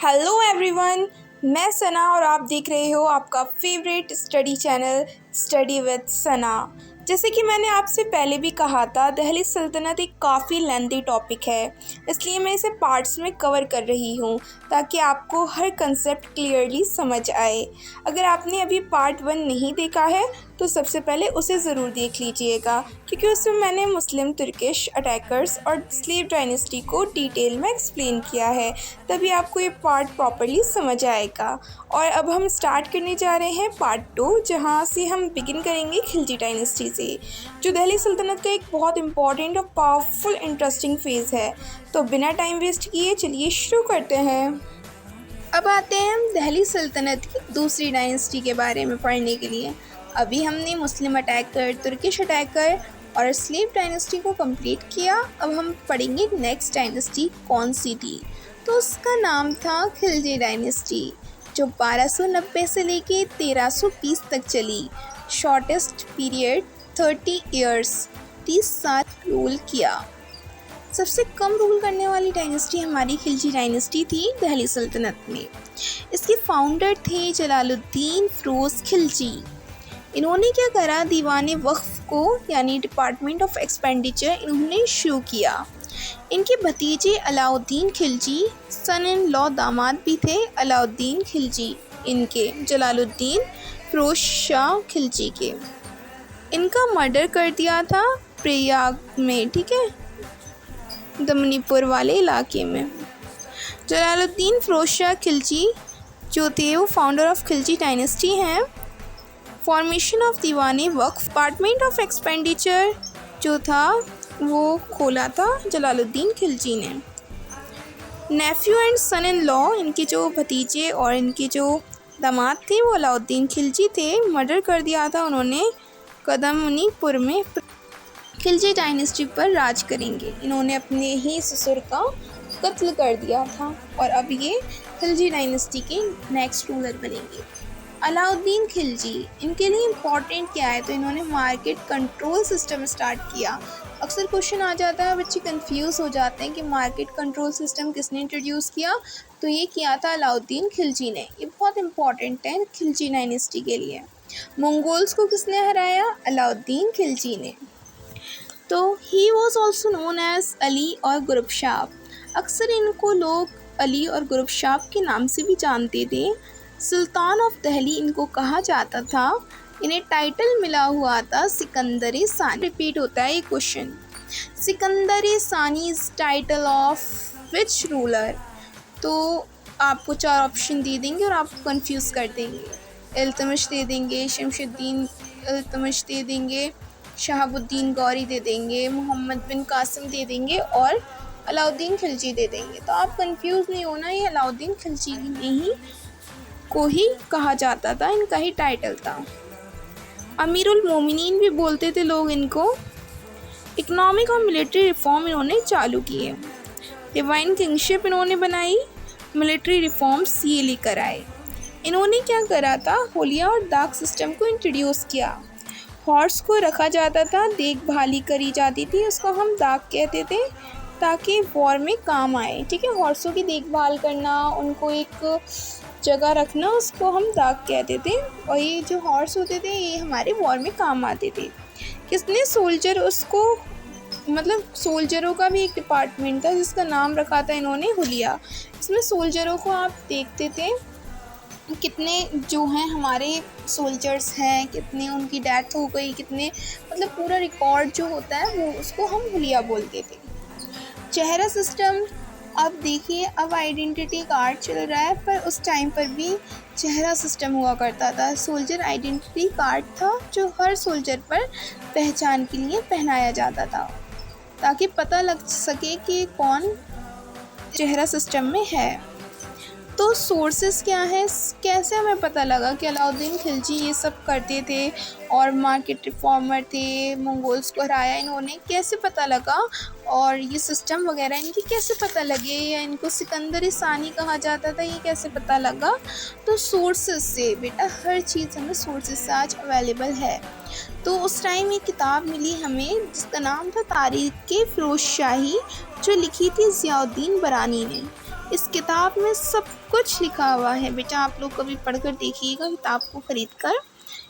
Hello everyone, मैं सना और आप देख रहे हो आपका favourite study channel study with Sana. जैसे कि मैंने आपसे पहले भी कहा था, दिल्ली सल्तनत एक काफ़ी लेंथी टॉपिक है, इसलिए मैं इसे पार्ट्स में कवर कर रही हूँ ताकि आपको हर कंसेप्ट क्लियरली समझ आए। अगर आपने अभी पार्ट 1 नहीं देखा है तो सबसे पहले उसे ज़रूर देख लीजिएगा, क्योंकि उसमें मैंने मुस्लिम तुर्किश अटैकर्स और स्लेव डायनेस्टी को डिटेल में एक्सप्लेन किया है, तभी आपको ये पार्ट प्रॉपर्ली समझ आएगा। और अब हम स्टार्ट करने जा रहे हैं पार्ट 2, जहाँ से हम बिगिन करेंगे खिलजी डायनेस्टी से, जो दिल्ली सल्तनत का एक बहुत इंपॉर्टेंट और पावरफुल इंटरेस्टिंग फेज़ है। तो बिना टाइम वेस्ट किए चलिए शुरू करते हैं। अब आते हैं हम दिल्ली सल्तनत की दूसरी डायनेस्टी के बारे में पढ़ने के लिए। अभी हमने मुस्लिम अटैकर, तुर्किश अटैकर और स्लेव डायनेस्टी को कंप्लीट किया। अब हम पढ़ेंगे नेक्स्ट डायनेस्टी कौन सी थी, तो उसका नाम था खिलजी डायनेस्टी, जो 1290 से लेके 1320 तक चली। शॉर्टेस्ट पीरियड 30 ईयर्स, 30 साल रूल किया। सबसे कम रूल करने वाली डायनेस्टी हमारी खिलजी डायनेस्टी थी दिल्ली सल्तनत में। इसके फाउंडर थे जलालुद्दीन फ़िरोज़ खिलजी। इन्होंने क्या करा, दीवाने वक्फ को यानी डिपार्टमेंट ऑफ एक्सपेंडिचर इन्होंने शुरू किया। इनके भतीजे अलाउद्दीन खिलजी, सन इन लॉ दामाद भी थे अलाउद्दीन खिलजी इनके, जलालुद्दीन फ़िरोज़ शाह खिलजी के। इनका मर्डर कर दिया था प्रयाग में, ठीक है, दमनीपुर वाले इलाके में। जलालुद्दीन फ़िरोज़ शाह खिलजी जो थे वो फाउंडर ऑफ खिलजी डायनेस्टी हैं। फॉर्मेशन ऑफ दीवाने वक्फ, डिपार्टमेंट ऑफ एक्सपेंडिचर जो था वो खोला था जलालुद्दीन खिलजी ने। Nephew and son in law, इनके जो भतीजे और इनके जो दामाद थे वो अलाउद्दीन खिलजी थे। मर्डर कर दिया था उन्होंने कदमनीपुर में। खिलजी डायनेस्टी पर राज करेंगे, इन्होंने अपने ही ससुर का कत्ल कर दिया था और अब ये खिलजी डायनेस्टी के नेक्स्ट रूलर बनेंगे। अलाउद्दीन खिलजी, इनके लिए इम्पॉर्टेंट क्या है, तो इन्होंने मार्केट कंट्रोल सिस्टम स्टार्ट किया। अक्सर क्वेश्चन आ जाता है, बच्चे कंफ्यूज हो जाते हैं कि मार्केट कंट्रोल सिस्टम किसने इंट्रोड्यूस किया, तो ये किया था अलाउद्दीन खिलजी ने। ये बहुत इंपॉर्टेंट है खिलजी डायनेस्टी के लिए। मंगोल्स को किसने हराया, अलाउद्दीन खिलजी ने। तो he was also known as Ali और गुरबशाब। अक्सर इनको लोग अली और गुरबशाब के नाम से भी जानते थे। सुल्तान ऑफ दिल्ली इनको कहा जाता था। इन्हें टाइटल मिला हुआ था सिकंदर सानी। रिपीट होता है ये क्वेश्चन, सिकंदर सानी is title of which ruler. तो आपको 4 ऑप्शन दे देंगे और आपको कंफ्यूज कर देंगे। इल्तुतमिश दे देंगे, शमशुद्दीन इल्तुतमिश दे देंगे, शहाबुद्दीन गौरी दे देंगे, मोहम्मद बिन कासिम दे देंगे और अलाउद्दीन खिलजी दे देंगे। तो आप कंफ्यूज नहीं होना, ये अलाउद्दीन खिलजी को ही कहा जाता था, इनका ही टाइटल था। अमीरुल मोमिनीन भी बोलते थे लोग इनको। इकोनॉमिक और मिलिट्री रिफॉर्म इन्होंने चालू किए। डिवाइन किंगशिप इन्होंने बनाई। मिलिट्री रिफॉर्म्स ये लेकर आए। इन्होंने क्या करा था, होलिया और दाग सिस्टम को इंट्रोड्यूस किया। हॉर्स को रखा जाता था, देखभाली करी जाती थी, उसको हम दाग कहते थे, ताकि वॉर में काम आए। ठीक है, हॉर्सों की देखभाल करना, उनको एक जगह रखना, उसको हम दाग कहते थे। और ये जो हॉर्स होते थे ये हमारे वॉर में काम आते थे। किसने सोल्जर उसको, मतलब सोल्जरों का भी एक डिपार्टमेंट था जिसका नाम रखा था इन्होंने हुलिया। इसमें सोल्जरों को आप देखते थे कितने जो हैं हमारे सोल्जर्स हैं, कितने उनकी डेथ हो गई, कितने, मतलब पूरा रिकॉर्ड जो होता है वो उसको हम हुलिया बोलते थे। चेहरा सिस्टम, अब देखिए अब आइडेंटिटी कार्ड चल रहा है, पर उस टाइम पर भी चेहरा सिस्टम हुआ करता था। सोल्जर आइडेंटिटी कार्ड था जो हर सोल्जर पर पहचान के लिए पहनाया जाता था, ताकि पता लग सके कि कौन चेहरा सिस्टम में है। तो सोर्सेस क्या है, कैसे हमें पता लगा कि अलाउद्दीन खिलजी ये सब करते थे और मार्केट रिफॉर्मर थे, मंगोल्स को हराया इन्होंने, कैसे पता लगा, और ये सिस्टम वगैरह इनकी कैसे पता लगे, या इनको सिकंदर सानी कहा जाता था, ये कैसे पता लगा। तो सोर्सेस से बेटा, हर चीज़ हमें सोर्सेस से आज अवेलेबल है। तो उस टाइम ये किताब मिली हमें जिसका नाम था तारीख़ फ़िरोज़शाही, जो लिखी थी ज़ियाउद्दीन बरानी ने। इस किताब में सब कुछ लिखा हुआ है बेटा, आप लोग कभी पढ़कर देखिएगा किताब को ख़रीद कर।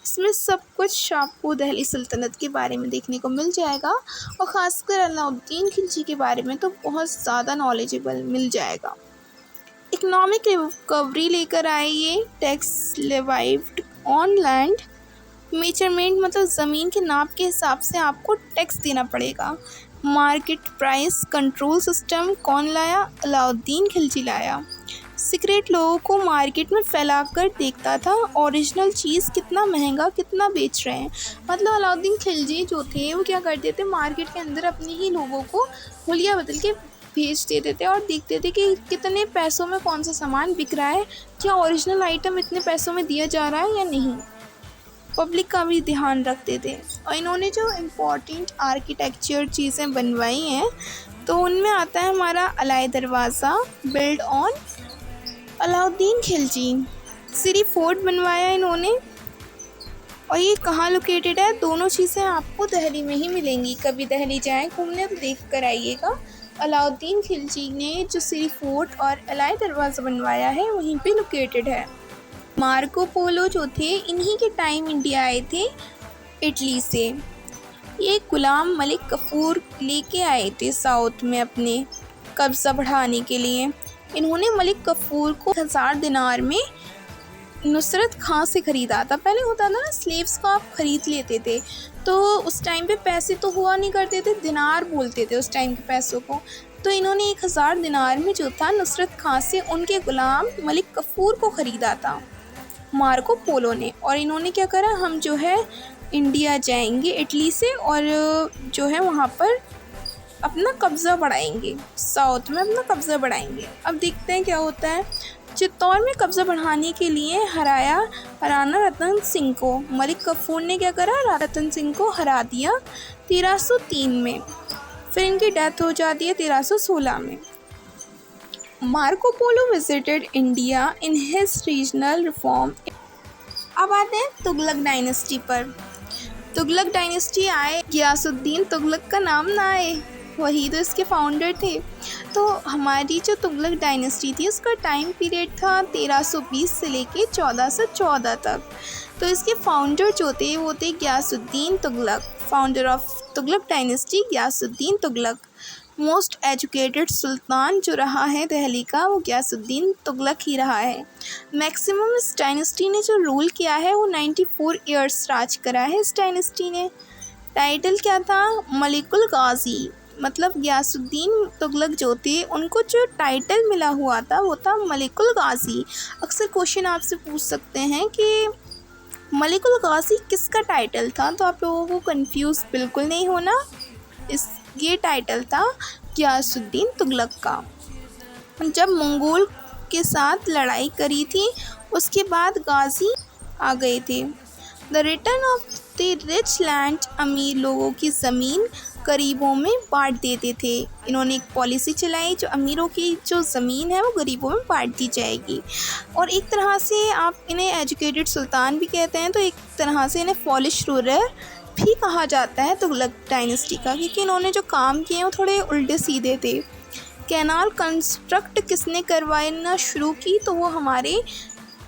इसमें सब कुछ आपको दिल्ली सल्तनत के बारे में देखने को मिल जाएगा और ख़ासकर अलाउद्दीन खिलजी के बारे में तो बहुत ज़्यादा नॉलेजेबल मिल जाएगा। इकोनॉमिक रिकवरी लेकर आए ये, टैक्स लेवाइव्ड ऑन लैंड, मेजरमेंट मतलब ज़मीन के नाप के हिसाब से आपको टैक्स देना पड़ेगा। मार्केट प्राइस कंट्रोल सिस्टम कौन लाया? अलाउद्दीन खिलजी लाया। सीक्रेट लोगों को मार्केट में फैलाकर देखता था ओरिजिनल चीज़ कितना महंगा कितना बेच रहे हैं। मतलब अलाउद्दीन खिलजी जो थे वो क्या करते थे, मार्केट के अंदर अपने ही लोगों को हुलिया बदल के भेज देते थे और देखते थे कि कितने पैसों में कौन सा सामान बिक रहा है, क्या ओरिजिनल आइटम इतने पैसों में दिया जा रहा है या नहीं। पब्लिक का भी ध्यान रखते थे। और इन्होंने जो इम्पोर्टेंट आर्किटेक्चर चीज़ें बनवाई हैं तो उनमें आता है हमारा Alai Darwaza, build on Alauddin Khilji. Siri fort बनवाया इन्होंने और ये कहाँ लोकेटेड है? दोनों चीज़ें आपको दिल्ली में ही मिलेंगी। कभी दिल्ली जाएं घूमने तो देख कर आइएगा। अलाउद्दीन खिलजी ने जो सिरी फोर्ट और अलाई दरवाज़ा बनवाया है वहीं पे लोकेटेड है। मार्को पोलो जो थे इन्हीं के टाइम इंडिया आए थे इटली से। ये गुलाम मलिक कफूर लेके आए थे साउथ में अपने कब्ज़ा बढ़ाने के लिए। इन्होंने मलिक कफूर को 1000 दिनार में नुसरत खां से ख़रीदा था। पहले होता था ना, स्लेव्स को आप ख़रीद लेते थे तो उस टाइम पे पैसे तो हुआ नहीं करते थे, दिनार बोलते थे उस टाइम के पैसों को। तो इन्होंने 1000 दिनार में जो था नुसरत खां से उनके ग़ुलाम मलिक कफूर को ख़रीदा था मार्को पोलो ने। और इन्होंने क्या करा, हम जो है इंडिया जाएंगे इटली से और जो है वहाँ पर अपना कब्ज़ा बढ़ाएंगे, साउथ में अपना कब्ज़ा बढ़ाएंगे। अब देखते हैं क्या होता है। चित्तौड़ में कब्ज़ा बढ़ाने के लिए हराना रतन सिंह को मलिक कफूर ने क्या करा, रतन सिंह को हरा दिया 1303 में। फिर इनकी डेथ हो जाती है 1316 में। Marco Polo visited India in his regional reform. अब आते हैं तुगलक डायनेस्टी पर। तुगलक डायनेस्टी आए, गियासुद्दीन तुगलक का नाम ना आए, वही तो इसके फाउंडर थे। तो हमारी जो तुगलक डायनेस्टी थी उसका टाइम पीरियड था 1320 से लेके 1414 तक। तो इसके फाउंडर जो थे वो थे Ghiyasuddin Tughlaq. Founder of Tughlaq dynasty Ghiyasuddin Tughlaq. Most educated sultan जो रहा है दिल्ली का वो गियासुद्दीन तुगलक ही रहा है। मैक्सिमम इस डायनेस्टी ने जो रूल किया है वो 94 ईयर्स राज करा है इस डायनेस्टी ने। टाइटल क्या था? मलिकुल गाजी। मतलब गियासुद्दीन तुगलक जो थे उनको जो टाइटल मिला हुआ था वो था मलिकुल गाजी। अक्सर क्वेश्चन आपसे पूछ सकते हैं कि मलिकुल गाजी किसका टाइटल था, तो आप लोगों को कंफ्यूज बिल्कुल नहीं होना। ये टाइटल था गियासुद्दीन तुगलक का। जब मंगोल के साथ लड़ाई करी थी उसके बाद गाजी आ गए थे। The return of the rich land, अमीर लोगों की ज़मीन गरीबों में बांट देते थे। इन्होंने एक पॉलिसी चलाई, जो अमीरों की जो ज़मीन है वो गरीबों में बांट दी जाएगी। और एक तरह से आप इन्हें एजुकेटेड सुल्तान भी कहते हैं, तो एक तरह से इन्हें पॉलिश रूलर भी कहा जाता है तुगलक डायनेस्टी का, क्योंकि इन्होंने जो काम किए वो थोड़े उल्टे सीधे थे। कैनाल कंस्ट्रक्ट किसने करवाना शुरू की, तो वो हमारे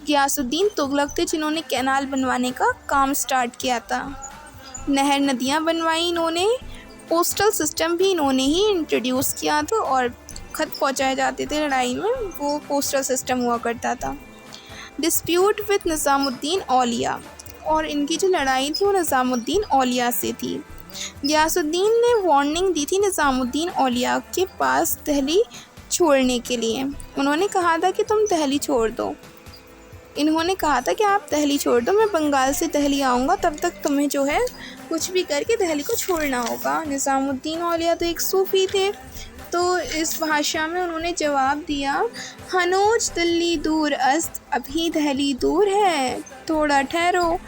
गियासुद्दीन तुगलक थे जिन्होंने कैनाल बनवाने का काम स्टार्ट किया था। नहर नदियाँ बनवाई इन्होंने। पोस्टल सिस्टम भी इन्होंने ही इंट्रोड्यूस किया था और ख़त पहुँचाए जाते थे लड़ाई में, वो पोस्टल सिस्टम हुआ करता था। डिस्प्यूट विद निज़ामुद्दीन औलिया, और इनकी जो लड़ाई थी वो निज़ामुद्दीन औलिया से थी। गियासुद्दीन ने वार्निंग दी थी निज़ामुद्दीन औलिया के पास दिल्ली छोड़ने के लिए। उन्होंने कहा था कि तुम दिल्ली छोड़ दो। इन्होंने कहा था कि आप दिल्ली छोड़ दो, मैं बंगाल से दिल्ली आऊँगा, तब तक तुम्हें जो है कुछ भी करके दिल्ली को छोड़ना होगा। निज़ामुद्दीन औलिया तो एक सूफ़ी थे, तो इस भाषा में उन्होंने जवाब दिया, हनोज दिल्ली दूर अस्त, अभी दिल्ली दूर है, थोड़ा ठहरो।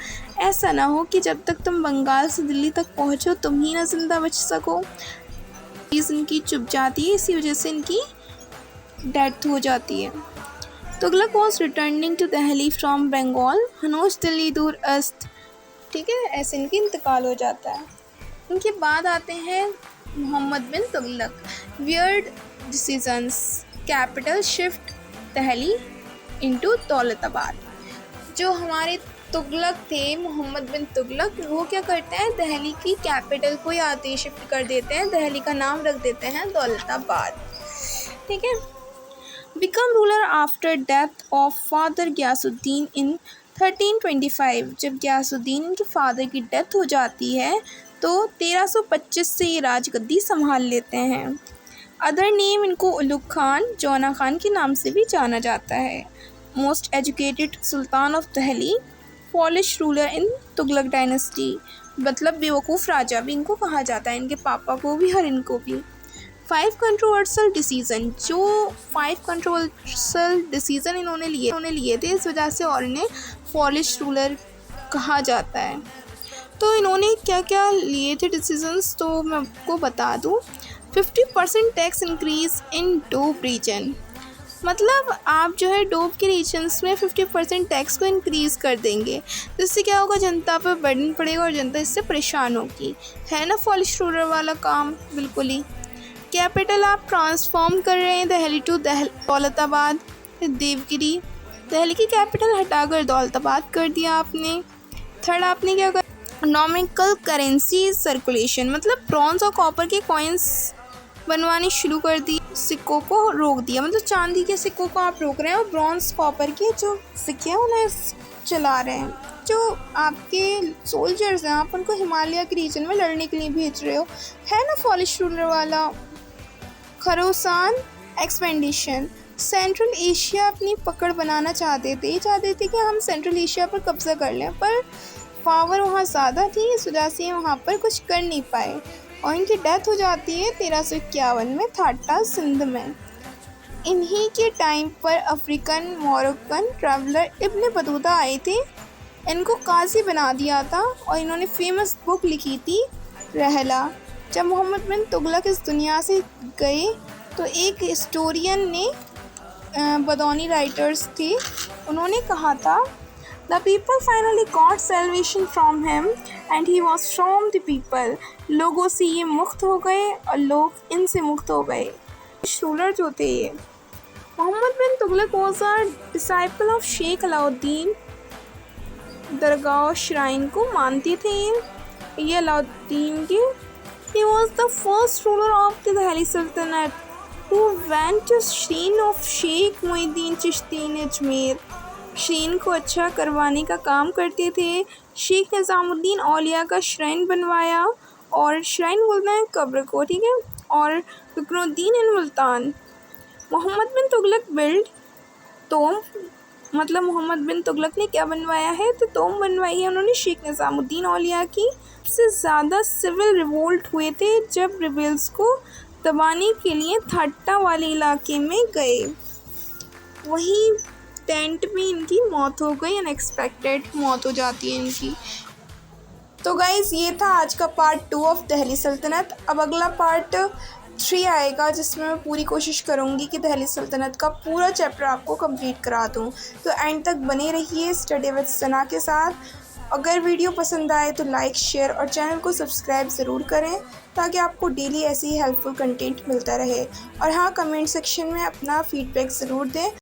ऐसा ना हो कि जब तक तुम बंगाल से दिल्ली तक पहुँचो तुम ही ना जिंदा बच सको। चीज़ इनकी चुप जाती है, इसी वजह से इनकी डेथ हो जाती है। Tughlaq was returning to Delhi from Bengal, हनोज दिल्ली दूर अस्त, ठीक है, ऐसे इनकी इंतकाल हो जाता है। इनके बाद आते हैं Mohammad bin Tughlaq. Weird decisions. Capital shift Delhi into Daulatabad. जो हमारे तुगलक थे, मोहम्मद बिन तुगलक, वो क्या करते हैं, दिल्ली की कैपिटल को यहाँ पे शिफ्ट कर देते हैं, दिल्ली का नाम रख देते हैं दौलताबाद। ठीक है। Become ruler after death of father Ghiyasuddin in 1325। जब गयासुद्दीन के फादर की डेथ हो जाती है तो 1325 से ये राजगद्दी संभाल लेते हैं। अदर नेम इनको उलुग खान, जौना खान के नाम से भी जाना जाता है। Most educated sultan of Delhi, foolish ruler in Tughlaq dynasty, मतलब बेवकूफ़ राजा भी इनको कहा जाता है, इनके पापा को भी और इनको भी। 5 कंट्रोवर्सल डिसीज़न, जो 5 कंट्रोवर्सल डिसीज़न इन्होंने लिए थे, इस वजह से और इन्हें फॉलिश रूलर कहा जाता है। तो इन्होंने क्या क्या लिए थे डिसीजंस, तो मैं आपको बता दूं। 50% tax increase in Dob reason, मतलब आप जो है डोब के रीजन्स में 50% टैक्स को इंक्रीज़ कर देंगे, जिससे क्या होगा, जनता पर बर्डन पड़ेगा और जनता इससे परेशान होगी। है ना फॉलिश रूलर वाला काम, बिल्कुल ही। कैपिटल आप ट्रांसफॉर्म कर रहे हैं दिल्ली टू दौलताबाद, देवगिरी। दिल्ली की कैपिटल हटाकर दौलताबाद कर दिया आपने। थर्ड आपने क्या कर, नॉमिकल करेंसी सर्कुलेशन, मतलब ब्रॉन्ज और कॉपर के कॉइन्स बनवानी शुरू कर दी, सिक्कों को रोक दिया, मतलब चांदी के सिक्कों को आप रोक रहे हैं और ब्रॉन्ज कॉपर के जो सिक्के हैं उन्हें चला रहे हैं। जो आपके सोल्जर्स हैं, आप उनको हिमालय के रीजन में लड़ने के लिए भेज रहे हो। है ना फॉलिश रूलर वाला। खरोसान एक्सपेंडिशन, सेंट्रल एशिया अपनी पकड़ बनाना चाहते थे कि हम सेंट्रल एशिया पर कब्जा कर लें, पर पावर वहाँ ज़्यादा थी, इस वजह से वहाँ पर कुछ कर नहीं पाए और इनकी डेथ हो जाती है 1351 में थाटा सिंध में। इन्हीं के टाइम पर African Moroccan traveller Ibn Battuta आए थे, इनको काजी बना दिया था और इन्होंने फेमस बुक लिखी थी रहला। जब मोहम्मद बिन तुगलक इस दुनिया से गए तो एक हिस्टोरियन ने, बदौनी राइटर्स थे, उन्होंने कहा था, The people finally got salvation from him and he was from the people. लोगों से ये मुक्त हो गए और लोग इनसे मुक्त हो गए। रूलर जो थे ये, Mohammad bin Tughlaq was a disciple of Sheikh Alauddin, dargah shrine को मानते थे ये अलाउद्दीन के। He was the first ruler of the Delhi Sultanate who went to shrine of Sheikh Muhyiddin Chishti in Ajmer. श्रीन को अच्छा करवाने का काम करते थे। शेख निज़ामुद्दीन औलिया का श्राइन बनवाया, और श्राइन बोलते हैं कब्र को, ठीक है। और रुकनुद्दीन इन मुल्तान। मोहम्मद बिन तुगलक बिल्ड तोम, मतलब मोहम्मद बिन तुगलक ने क्या बनवाया है, तो तोम बनवाई है उन्होंने शेख निज़ामुद्दीन औलिया की। सबसे ज़्यादा सिविल रिवोल्ट हुए थे जब रिबेल्स को दबाने के लिए थाटा वाले इलाके में गए, वहीं टेंट में इनकी मौत हो गई, अनएक्सपेक्टेड मौत हो जाती है इनकी। तो गाइज़ ये था आज का पार्ट 2 ऑफ दिल्ली सल्तनत। अब अगला पार्ट 3 आएगा, जिसमें मैं पूरी कोशिश करूँगी कि दिल्ली सल्तनत का पूरा चैप्टर आपको कंप्लीट करा दूँ। तो एंड तक बने रहिए स्टडी विद सना के साथ। अगर वीडियो पसंद आए तो लाइक, शेयर और चैनल को सब्सक्राइब ज़रूर करें, ताकि आपको डेली ऐसी ही हेल्पफुल कंटेंट मिलता रहे। और हाँ, कमेंट सेक्शन में अपना फीडबैक ज़रूर दें।